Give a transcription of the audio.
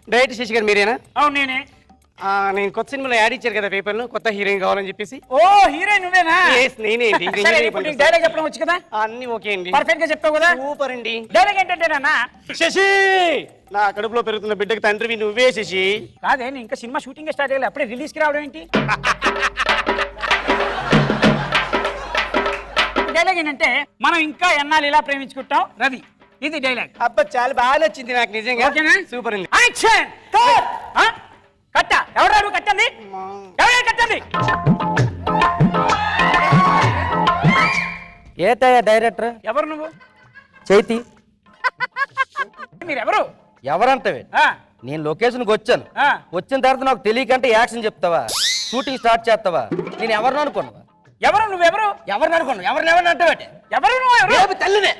Director Shashi గారు మీరేనా? అవును నేనే. నేను కొత్త సినిమాలో యాడ్ ఇచ్చారు కదా పేపర్లో, కొత్త హీరోయిన్ కావాలని చెప్పేసి. ఓ హీరోయిన్ నువ్వేనా? నేనే. డైలాగ్ చెప్పడం వచ్చు కదా? అన్ని ఓకే అండి. పర్ఫెక్ట్ గా చెప్తావు కదా? సూపర్ అండి. డైలాగ్ ఏంటంటేనా? శశి, నా కడుపులో పెరుగుతున్న బిడ్డకి తండ్రివి నువ్వే శశి. కాదే, నేను ఇంకా సినిమా షూటింగ్ స్టార్ట్ చేయాలి, అప్పుడే రిలీజ్ కి రావడం ఏంటి? డైలాగ్ ఏంటంటే, మనం ఇంకా ఎన్నాళ్ళు ఇలా ప్రేమించుకుంటాం రవి, ఇది డైలాగ్. అబ్బా చాలా బాగా నచ్చింది నాకు నిజంగా. ఓకేనా? సూపర్ అండి. Action cut. కట్ట ఎవరు రాడు? కట్టండి. ఎవరు కట్టండి? ఏతయ్య డైరెక్టర్? ఎవరు నువ్వు? చైతి. మీరెవరు? ఎవరంటవే? నేను లొకేషన్కి వచ్చాను. వచ్చిన తర్వాత నాకు తెలియకంటే యాక్షన్ చెప్తావా, షూటింగ్ స్టార్ట్ చేస్తావా? నేను ఎవరిని అనుకున్నావా? ఎవరు నువ్వెవరు? ఎవరిని అనుకున్నావు? ఎవరిని అంటావేంటి? ఎవరు నువ్వు? తల్లినే.